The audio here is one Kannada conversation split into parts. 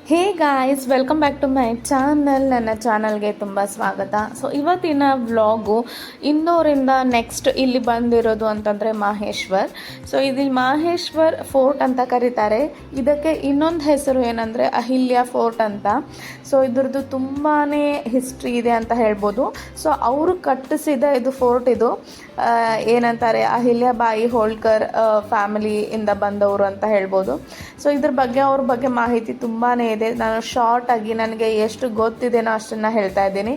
Hey guys, welcome back to my channel. ನನ್ನ ಚಾನಲ್ಗೆ ತುಂಬ ಸ್ವಾಗತ. ಸೊ ಇವತ್ತಿನ ವ್ಲಾಗು ಇನ್ನೂರಿಂದ ನೆಕ್ಸ್ಟ್ ಇಲ್ಲಿ ಬಂದಿರೋದು ಅಂತಂದರೆ ಮಾಹೇಶ್ವರ್. ಸೊ ಇದು ಮಾಹೇಶ್ವರ್ ಫೋರ್ಟ್ ಅಂತ ಕರೀತಾರೆ. ಇದಕ್ಕೆ ಇನ್ನೊಂದು ಹೆಸರು ಏನಂದರೆ ಅಹಿಲ್ಯ ಫೋರ್ಟ್ ಅಂತ. ಸೊ ಇದ್ರದ್ದು ತುಂಬಾ ಹಿಸ್ಟ್ರಿ ಇದೆ ಅಂತ ಹೇಳ್ಬೋದು. ಸೊ ಅವರು ಕಟ್ಟಿಸಿದ ಇದು ಫೋರ್ಟ್ ಇದು ಏನಂತಾರೆ ಅಹಿಲ್ಯಾಬಾಯಿ ಹೋಳ್ಕರ್ ಫ್ಯಾಮಿಲಿಯಿಂದ ಬಂದವರು ಅಂತ ಹೇಳ್ಬೋದು. ಸೊ ಇದ್ರ ಬಗ್ಗೆ ಅವ್ರ ಬಗ್ಗೆ ಮಾಹಿತಿ ತುಂಬಾ ಇದೆ. ನಾನು ಶಾರ್ಟ್ ಆಗಿ ನನಗೆ ಎಷ್ಟು ಗೊತ್ತಿದೆನೋ ಅಷ್ಟನ್ನು ಹೇಳ್ತಾ ಇದ್ದೀನಿ.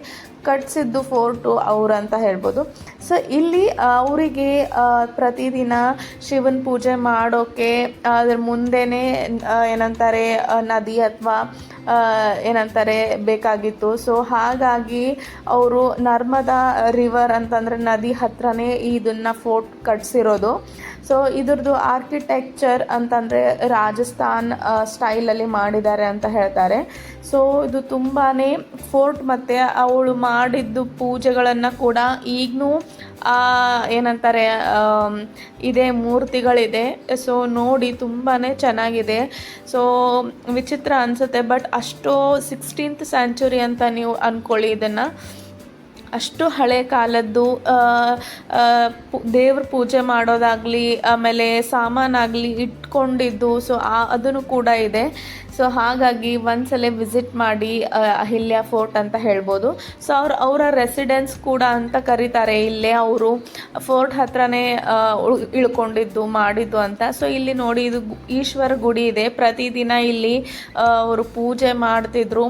ಕಟ್ಟಿಸಿದ್ದು ಫೋರ್ಟು ಅವರು ಅಂತ ಹೇಳ್ಬೋದು. ಸೊ ಇಲ್ಲಿ ಅವರಿಗೆ ಪ್ರತಿದಿನ ಶಿವನ ಪೂಜೆ ಮಾಡೋಕ್ಕೆ ಅದ್ರ ಮುಂದೆನೇ ಏನಂತಾರೆ ನದಿ ಅಥವಾ ಏನಂತಾರೆ ಬೇಕಾಗಿತ್ತು. ಸೊ ಹಾಗಾಗಿ ಅವರು ನರ್ಮದಾ ರಿವರ್ ಅಂತಂದರೆ ನದಿ ಹತ್ರನೇ ಇದನ್ನು ಫೋರ್ಟ್ ಕಟ್ಟಿಸಿರೋದು. ಸೊ ಇದ್ರದ್ದು ಆರ್ಕಿಟೆಕ್ಚರ್ ಅಂತಂದರೆ ರಾಜಸ್ಥಾನ್ ಸ್ಟೈಲಲ್ಲಿ ಮಾಡಿದ್ದಾರೆ ಅಂತ ಹೇಳ್ತಾರೆ. ಸೊ ಇದು ತುಂಬಾ ಫೋರ್ಟ್ ಮತ್ತು ಅವಳು ಮಾಡಿದ್ದು ಪೂಜೆಗಳನ್ನು ಕೂಡ ಈಗಲೂ ಏನಂತಾರೆ ಇದೇ ಮೂರ್ತಿಗಳಿದೆ. ಸೊ ನೋಡಿ ತುಂಬಾ ಚೆನ್ನಾಗಿದೆ. ಸೊ ವಿಚಿತ್ರ ಅನಿಸುತ್ತೆ, ಬಟ್ ಅಷ್ಟು 16th ಸೆಂಚುರಿ ಅಂತ ನೀವು ಅಂದ್ಕೊಳ್ಳಿ. ಇದನ್ನು ಅಷ್ಟು ಹಳೆ ಕಾಲದ್ದು ದೇವ್ರ ಪೂಜೆ ಮಾಡೋದಾಗಲಿ ಆಮೇಲೆ ಸಾಮಾನಾಗಲಿ ಇಟ್ಕೊಂಡಿದ್ದು. ಸೊ ಅದನ್ನು ಕೂಡ ಇದೆ. ಸೊ ಹಾಗಾಗಿ ಒಂದ್ಸಲ ವಿಸಿಟ್ ಮಾಡಿ ಅಹಿಲ್ಯ ಫೋರ್ಟ್ ಅಂತ ಹೇಳ್ಬೋದು. ಸೊ ಅವರ ರೆಸಿಡೆನ್ಸ್ ಕೂಡ ಅಂತ ಕರೀತಾರೆ. ಇಲ್ಲೇ ಅವರು ಫೋರ್ಟ್ ಹತ್ರನೇ ಇಳ್ಕೊಂಡಿದ್ದು ಮಾಡಿದ್ದು ಅಂತ. ಸೊ ಇಲ್ಲಿ ನೋಡಿ ಇದು ಈಶ್ವರ ಗುಡಿ ಇದೆ. ಪ್ರತಿದಿನ ಇಲ್ಲಿ ಅವರು ಪೂಜೆ ಮಾಡ್ತಿದ್ರು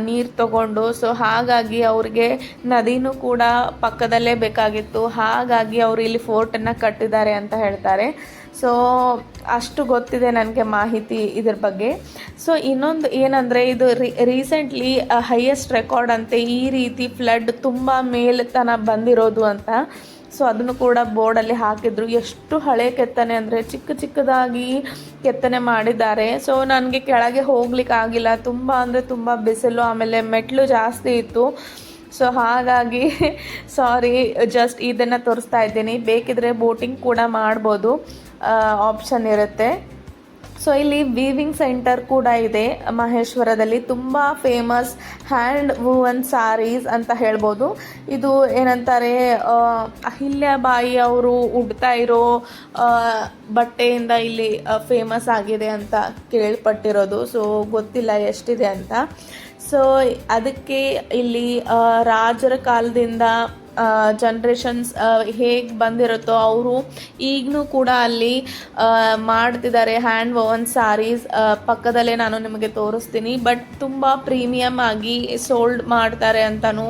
ನೀರು ತಗೊಂಡು. ಸೊ ಹಾಗಾಗಿ ಅವ್ರಿಗೆ ನದಿನೂ ಕೂಡ ಪಕ್ಕದಲ್ಲೇ ಬೇಕಾಗಿತ್ತು. ಹಾಗಾಗಿ ಅವರು ಇಲ್ಲಿ ಫೋರ್ಟನ್ನು ಕಟ್ಟಿದ್ದಾರೆ ಅಂತ ಹೇಳ್ತಾರೆ. ಸೊ ಅಷ್ಟು ಗೊತ್ತಿದೆ ನನಗೆ ಮಾಹಿತಿ ಇದ್ರ ಬಗ್ಗೆ. ಸೊ ಇನ್ನೊಂದು ಏನಂದರೆ ಇದು ರೀಸೆಂಟ್ಲಿ ಹೈಯೆಸ್ಟ್ ರೆಕಾರ್ಡ್ ಅಂತೆ ಈ ರೀತಿ ಫ್ಲಡ್ ತುಂಬ ಮೇಲ್ತನ ಬಂದಿರೋದು ಅಂತ. ಸೊ ಅದನ್ನು ಕೂಡ ಬೋರ್ಡಲ್ಲಿ ಹಾಕಿದ್ರು. ಎಷ್ಟು ಹಳೆ ಕೆತ್ತನೆ ಅಂದರೆ ಚಿಕ್ಕದಾಗಿ ಕೆತ್ತನೆ ಮಾಡಿದ್ದಾರೆ. ಸೊ ನನಗೆ ಕೆಳಗೆ ಹೋಗ್ಲಿಕ್ಕೆ ಆಗಿಲ್ಲ, ತುಂಬ ಅಂದರೆ ತುಂಬ ಬಿಸಿಲು, ಆಮೇಲೆ ಮೆಟ್ಲು ಜಾಸ್ತಿ ಇತ್ತು. ಸೊ ಹಾಗಾಗಿ ಸಾರಿ, ಜಸ್ಟ್ ಇದನ್ನು ತೋರಿಸ್ತಾ ಇದ್ದೀನಿ. ಬೇಕಿದ್ರೆ ಬೋಟಿಂಗ್ ಕೂಡ ಮಾಡ್ಬೋದು, ಆಪ್ಷನ್ ಇರುತ್ತೆ. ಸೊ ಇಲ್ಲಿ ವೀವಿಂಗ್ ಸೆಂಟರ್ ಕೂಡ ಇದೆ ಮಹೇಶ್ವರದಲ್ಲಿ. ತುಂಬ ಫೇಮಸ್ ಹ್ಯಾಂಡ್ ವೂವನ್ ಸಾರೀಸ್ ಅಂತ ಹೇಳ್ಬೋದು. ಇದು ಏನಂತಾರೆ ಅಹಿಲ್ಯಾಬಾಯಿ ಅವರು ಉಡ್ತಾ ಇರೋ ಬಟ್ಟೆಯಿಂದ ಇಲ್ಲಿ ಫೇಮಸ್ ಆಗಿದೆ ಅಂತ ಕೇಳ್ಪಟ್ಟಿರೋದು. ಸೊ ಗೊತ್ತಿಲ್ಲ ಎಷ್ಟಿದೆ ಅಂತ. ಸೊ ಅದಕ್ಕೆ ಇಲ್ಲಿ ರಾಜರ ಕಾಲದಿಂದ ಜನ್ರೇಷನ್ಸ್ ಹೇಗೆ ಬಂದಿರುತ್ತೋ ಅವರು ಈಗಲೂ ಕೂಡ ಅಲ್ಲಿ ಮಾಡ್ತಿದ್ದಾರೆ ಹ್ಯಾಂಡ್ ವೋವನ್ ಸಾರೀಸ್. ಪಕ್ಕದಲ್ಲೇ ನಾನು ನಿಮಗೆ ತೋರಿಸ್ತೀನಿ. ಬಟ್ ತುಂಬ ಪ್ರೀಮಿಯಮ್ ಆಗಿ ಸೋಲ್ಡ್ ಮಾಡ್ತಾರೆ ಅಂತಲೂ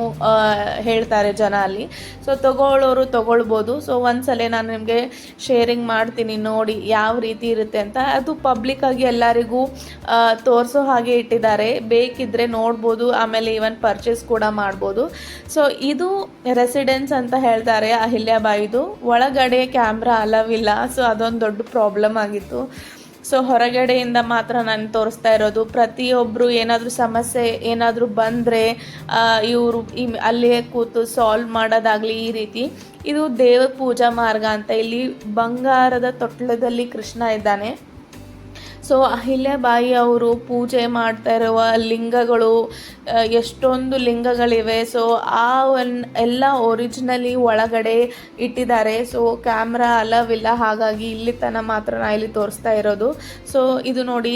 ಹೇಳ್ತಾರೆ ಜನ ಅಲ್ಲಿ. ಸೊ ತಗೊಳ್ಳೋರು ತಗೊಳ್ಬೋದು. ಸೊ ಒಂದ್ಸಲ ನಾನು ನಿಮಗೆ ಶೇರಿಂಗ್ ಮಾಡ್ತೀನಿ, ನೋಡಿ ಯಾವ ರೀತಿ ಇರುತ್ತೆ ಅಂತ. ಅದು ಪಬ್ಲಿಕ್ಕಾಗಿ ಎಲ್ಲರಿಗೂ ತೋರಿಸೋ ಹಾಗೆ ಇಟ್ಟಿದ್ದಾರೆ, ಬೇಕಿದ್ದರೆ ನೋಡ್ಬೋದು. ಆಮೇಲೆ ಈವನ್ ಪರ್ಚೇಸ್ ಕೂಡ ಮಾಡ್ಬೋದು. ಸೊ ಇದು ರೆಸಿಡೆನ್ಸ್ ಅಂತ ಹೇಳ್ತಾರೆ ಅಹಿಲ್ಯಾಬಾಯಿದು. ಒಳಗಡೆ ಕ್ಯಾಮ್ರಾ ಅಲವ್ ಇಲ್ಲ. ಸೊ ಅದೊಂದು ದೊಡ್ಡ ಪ್ರಾಬ್ಲಮ್ ಆಗಿತ್ತು. ಸೊ ಹೊರಗಡೆಯಿಂದ ಮಾತ್ರ ನಾನು ತೋರಿಸ್ತಾ ಇರೋದು. ಪ್ರತಿಯೊಬ್ಬರು ಏನಾದರೂ ಸಮಸ್ಯೆ ಏನಾದರೂ ಬಂದರೆ ಇವರು ಅಲ್ಲಿಯೇ ಕೂತು ಸಾಲ್ವ್ ಮಾಡೋದಾಗಲಿ ಈ ರೀತಿ. ಇದು ದೇವ ಪೂಜಾ ಮಾರ್ಗ ಅಂತ. ಇಲ್ಲಿ ಬಂಗಾರದ ತೊಟ್ಲದಲ್ಲಿ ಕೃಷ್ಣ ಇದ್ದಾನೆ. ಸೊ ಅಹಿಲ್ಯಾಬಾಯಿ ಅವರು ಪೂಜೆ ಮಾಡ್ತಾ ಇರುವ ಲಿಂಗಗಳು ಎಷ್ಟೊಂದು ಲಿಂಗಗಳಿವೆ. ಸೊ ಎಲ್ಲ ಒರಿಜಿನಲಿ ಒಳಗಡೆ ಇಟ್ಟಿದ್ದಾರೆ. ಸೊ ಕ್ಯಾಮ್ರಾ ಅಲವ್ ಇಲ್ಲ, ಹಾಗಾಗಿ ಇಲ್ಲಿ ತನಕ ಮಾತ್ರ ನಾ ಇಲ್ಲಿ ತೋರಿಸ್ತಾ ಇರೋದು. ಸೊ ಇದು ನೋಡಿ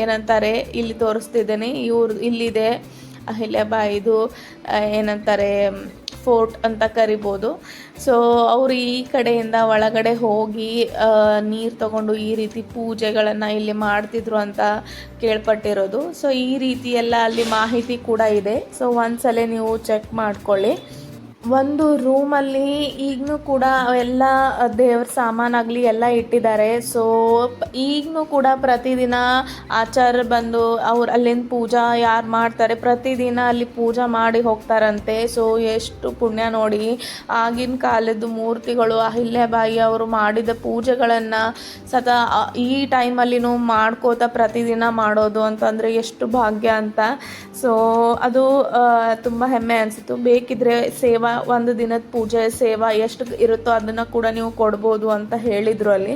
ಏನಂತಾರೆ ಇಲ್ಲಿ ತೋರಿಸ್ತಿದ್ದೇನೆ. ಇಲ್ಲಿದೆ ಅಹಿಲ್ಯಾಬಾಯಿದು ಏನಂತಾರೆ ಫೋರ್ಟ್ ಅಂತ ಕರಿಬೋದು. ಸೊ ಅವರು ಈ ಕಡೆಯಿಂದ ಒಳಗಡೆ ಹೋಗಿ ನೀರು ತಗೊಂಡು ಈ ರೀತಿ ಪೂಜೆಗಳನ್ನು ಇಲ್ಲಿ ಮಾಡ್ತಿದ್ರು ಅಂತ ಕೇಳ್ಪಟ್ಟಿರೋದು. ಸೊ ಈ ರೀತಿ ಎಲ್ಲ ಅಲ್ಲಿ ಮಾಹಿತಿ ಕೂಡ ಇದೆ. ಸೊ ಒಂದ್ಸಲ ನೀವು ಚೆಕ್ ಮಾಡ್ಕೊಳ್ಳಿ. ಒಂದು ರೂಮಲ್ಲಿ ಈಗಲೂ ಕೂಡ ಎಲ್ಲ ದೇವ್ರ ಸಾಮಾನಾಗಲಿ ಎಲ್ಲ ಇಟ್ಟಿದ್ದಾರೆ. ಸೊ ಈಗಲೂ ಕೂಡ ಪ್ರತಿದಿನ ಆಚಾರ್ಯ ಬಂದು ಅವ್ರು ಅಲ್ಲಿಂದ ಪೂಜಾ ಯಾರು ಮಾಡ್ತಾರೆ ಪ್ರತಿದಿನ ಅಲ್ಲಿ ಪೂಜಾ ಮಾಡಿ ಹೋಗ್ತಾರಂತೆ. ಸೊ ಎಷ್ಟು ಪುಣ್ಯ ನೋಡಿ. ಆಗಿನ ಕಾಲದ ಮೂರ್ತಿಗಳು ಅಹಿಲ್ಯಾಬಾಯಿ ಅವರು ಮಾಡಿದ ಪೂಜೆಗಳನ್ನು ಈ ಟೈಮಲ್ಲಿನೂ ಮಾಡ್ಕೋತಾ ಪ್ರತಿದಿನ ಮಾಡೋದು ಅಂತಂದರೆ ಎಷ್ಟು ಭಾಗ್ಯ ಅಂತ. ಸೊ ಅದು ತುಂಬ ಹೆಮ್ಮೆ ಅನಿಸಿತು. ಬೇಕಿದ್ರೆ ಸೇವಾ ಒಂದು ದಿನದ ಪೂಜೆ ಸೇವಾ ಎಷ್ಟು ಇರುತ್ತೋ ಅದನ್ನು ಕೂಡ ನೀವು ಕೊಡ್ಬೋದು ಅಂತ ಹೇಳಿದರು ಅಲ್ಲಿ.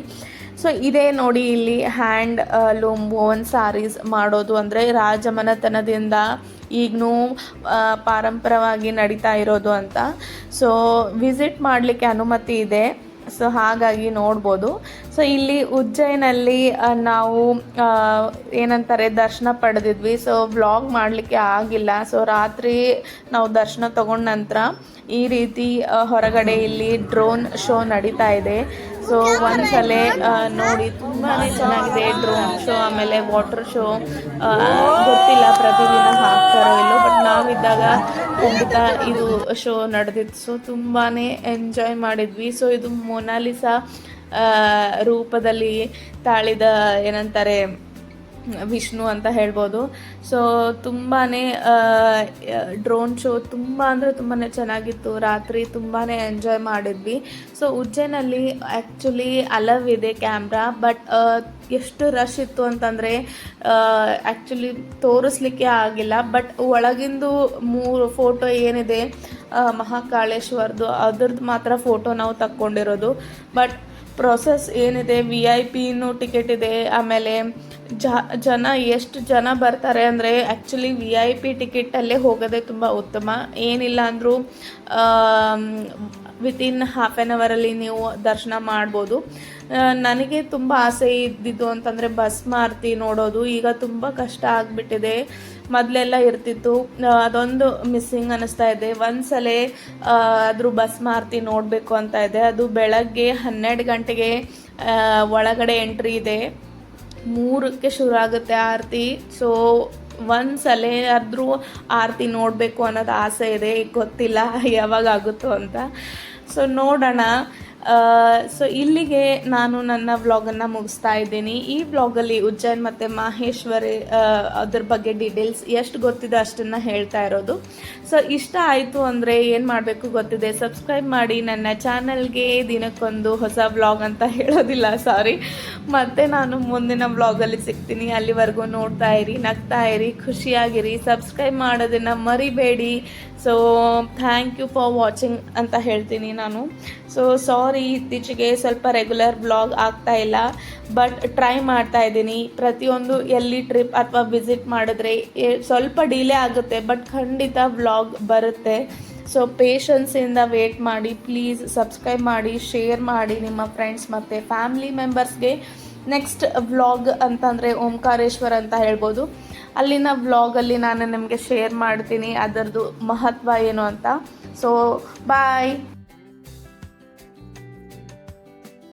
ಸೊ ಇದೇ ನೋಡಿ ಇಲ್ಲಿ ಹ್ಯಾಂಡ್ ಲೂಮ್ ಓನ್ ಸ್ಯಾರೀಸ್ ಮಾಡೋದು ಅಂದರೆ ರಾಜಮನೆತನದಿಂದ ಈಗಲೂ ಪಾರಂಪರವಾಗಿ ನಡೀತಾ ಇರೋದು ಅಂತ. ಸೊ ವಿಸಿಟ್ ಮಾಡಲಿಕ್ಕೆ ಅನುಮತಿ ಇದೆ, ಸೊ ಹಾಗಾಗಿ ನೋಡ್ಬೋದು. ಸೊ ಇಲ್ಲಿ ಉಜ್ಜಯಿನಲ್ಲಿ ನಾವು ಏನಂತಾರೆ ದರ್ಶನ ಪಡೆದಿದ್ವಿ. ಸೊ ವ್ಲಾಗ್ ಮಾಡಲಿಕ್ಕೆ ಆಗಿಲ್ಲ. ಸೊ ರಾತ್ರಿ ನಾವು ದರ್ಶನ ತಗೊಂಡ ನಂತರ ಈ ರೀತಿ ಹೊರಗಡೆ ಇಲ್ಲಿ ಡ್ರೋನ್ ಶೋ ನಡೀತಾ ಇದೆ. ಸೊ ಒಂದ್ಸಲ ನೋಡಿ ತುಂಬಾ ಚೆನ್ನಾಗಿದೆ ಡ್ರೋನ್ ಶೋ. ಆಮೇಲೆ ವಾಟರ್ ಶೋ ಗೊತ್ತಿಲ್ಲ ಪ್ರತಿದಿನ ಹಾಕ್ತಾರೋ ಇಲ್ಲೋ, ಬಟ್ ನಾವಿದ್ದಾಗ ಖಂಡಿತ ಇದು ಶೋ ನಡೆದಿತ್ತು. ಸೊ ತುಂಬಾ ಎಂಜಾಯ್ ಮಾಡಿದ್ವಿ. ಸೊ ಇದು ಮೊನಾಲಿಸಾ ರೂಪದಲ್ಲಿ ತಾಳಿದ ಏನಂತಾರೆ ವಿಷ್ಣು ಅಂತ ಹೇಳ್ಬೋದು. ಸೊ ತುಂಬಾ ಡ್ರೋನ್ ಶೋ ತುಂಬ ಅಂದರೆ ತುಂಬಾ ಚೆನ್ನಾಗಿತ್ತು. ರಾತ್ರಿ ತುಂಬಾ ಎಂಜಾಯ್ ಮಾಡಿದ್ವಿ. ಸೊ ಉಜ್ಜಯಿನಲ್ಲಿ ಆ್ಯಕ್ಚುಲಿ ಅಲವ್ ಇದೆ ಕ್ಯಾಮ್ರಾ, ಬಟ್ ಎಷ್ಟು ರಶ್ ಇತ್ತು ಅಂತಂದರೆ ಆ್ಯಕ್ಚುಲಿ ತೋರಿಸ್ಲಿಕ್ಕೆ ಆಗಿಲ್ಲ. ಬಟ್ ಒಳಗಿಂದು 3 ಫೋಟೋ ಏನಿದೆ ಮಹಾಕಾಳೇಶ್ವರದು ಅದ್ರದ್ದು ಮಾತ್ರ ಫೋಟೋ ನಾವು ತಕ್ಕೊಂಡಿರೋದು. ಬಟ್ ಪ್ರೊಸೆಸ್ ಏನಿದೆ VIP ಟಿಕೆಟ್ ಇದೆ. ಆಮೇಲೆ ಜನ ಎಷ್ಟು ಜನ ಬರ್ತಾರೆ ಅಂದರೆ ಆ್ಯಕ್ಚುಲಿ VIP ಟಿಕೆಟಲ್ಲೇ ಹೋಗೋದೇ ತುಂಬ ಉತ್ತಮ. ಏನಿಲ್ಲ ಅಂದರೂ ವಿತಿನ್ ಹಾಫ್ ಆನ್ ಅವರಲ್ಲಿ ನೀವು ದರ್ಶನ ಮಾಡ್ಬೋದು. ನನಗೆ ತುಂಬ ಆಸೆ ಇದ್ದಿದ್ದು ಅಂತಂದರೆ ಭಸ್ಮಾರತಿ ನೋಡೋದು. ಈಗ ತುಂಬ ಕಷ್ಟ ಆಗಿಬಿಟ್ಟಿದೆ. ಮೊದಲೆಲ್ಲ ಇರ್ತಿತ್ತು, ಅದೊಂದು ಮಿಸ್ಸಿಂಗ್ ಅನ್ನಿಸ್ತಾ ಇದೆ. ಒಂದ್ಸಲ ಅದ್ರ ಭಸ್ಮಾರತಿ ನೋಡಬೇಕು ಅಂತ ಇದೆ. ಅದು ಬೆಳಗ್ಗೆ 12 ಗಂಟೆಗೆ ಒಳಗಡೆ ಎಂಟ್ರಿ ಇದೆ, 3ಕ್ಕೆ ಶುರು ಆಗುತ್ತೆ ಆರತಿ. ಸೊ ಒಂದ್ಸಲ ಆದರೂ ಆರತಿ ನೋಡಬೇಕು ಅನ್ನೋದು ಆಸೆ ಇದೆ. ಈಗ ಗೊತ್ತಿಲ್ಲ ಯಾವಾಗ ಆಗುತ್ತೋ ಅಂತ. ಸೊ ನೋಡೋಣ. ಸೊ ಇಲ್ಲಿಗೆ ನಾನು ನನ್ನ ವ್ಲಾಗನ್ನು ಮುಗಿಸ್ತಾ ಇದ್ದೀನಿ. ಈ ವ್ಲಾಗಲ್ಲಿ ಉಜ್ಜಯಿನ್ ಮತ್ತು ಮಾಹೇಶ್ವರಿ ಅದ್ರ ಬಗ್ಗೆ ಡೀಟೇಲ್ಸ್ ಎಷ್ಟು ಗೊತ್ತಿದೆ ಅಷ್ಟನ್ನು ಹೇಳ್ತಾ ಇರೋದು. ಸೊ ಇಷ್ಟ ಆಯಿತು ಅಂದರೆ ಏನು ಮಾಡಬೇಕು ಗೊತ್ತಿದೆ, ಸಬ್ಸ್ಕ್ರೈಬ್ ಮಾಡಿ ನನ್ನ ಚಾನಲ್ಗೆ. ದಿನಕ್ಕೊಂದು ಹೊಸ ವ್ಲಾಗ್ ಅಂತ ಹೇಳೋದಿಲ್ಲ, ಸಾರಿ. ಮತ್ತು ನಾನು ಮುಂದಿನ ವ್ಲಾಗಲ್ಲಿ ಸಿಗ್ತೀನಿ. ಅಲ್ಲಿವರೆಗೂ ನೋಡ್ತಾ ಇರಿ, ನಗ್ತಾ ಇರಿ, ಖುಷಿಯಾಗಿರಿ. ಸಬ್ಸ್ಕ್ರೈಬ್ ಮಾಡೋದನ್ನು ಮರಿಬೇಡಿ. So thank you for watching ಅಂತ ಹೇಳ್ತೀನಿ ನಾನು. ಸೊ ಸಾರಿ, ಇತ್ತೀಚೆಗೆ ಸ್ವಲ್ಪ ರೆಗ್ಯುಲರ್ ವ್ಲಾಗ್ ಆಗ್ತಾ ಇಲ್ಲ, ಬಟ್ ಟ್ರೈ ಮಾಡ್ತಾ ಇದ್ದೀನಿ. ಪ್ರತಿಯೊಂದು ಎಲ್ಲಿ ಟ್ರಿಪ್ ಅಥವಾ ವಿಸಿಟ್ ಮಾಡಿದ್ರೆ ಸ್ವಲ್ಪ ಡಿಲೇ ಆಗುತ್ತೆ, ಬಟ್ ಖಂಡಿತ ವ್ಲಾಗ್ ಬರುತ್ತೆ. ಸೊ ಪೇಷನ್ಸಿಂದ ವೇಟ್ ಮಾಡಿ. ಪ್ಲೀಸ್ ಸಬ್ಸ್ಕ್ರೈಬ್ ಮಾಡಿ, ಶೇರ್ ಮಾಡಿ ನಿಮ್ಮ ಫ್ರೆಂಡ್ಸ್ ಮತ್ತು ಫ್ಯಾಮಿಲಿ ಮೆಂಬರ್ಸ್ಗೆ. ನೆಕ್ಸ್ಟ್ ವ್ಲಾಗ್ ಅಂತಂದರೆ ಓಂಕಾರೇಶ್ವರ ಅಂತ ಹೇಳ್ಬೋದು. ಅಲ್ಲಿನ ವ್ಲಾಗಲ್ಲಿ ನಾನು ನಿಮಗೆ ಶೇರ್ ಮಾಡ್ತೀನಿ ಅದರದ್ದು ಮಹತ್ವ ಏನು ಅಂತ. ಸೊ ಬಾಯ್.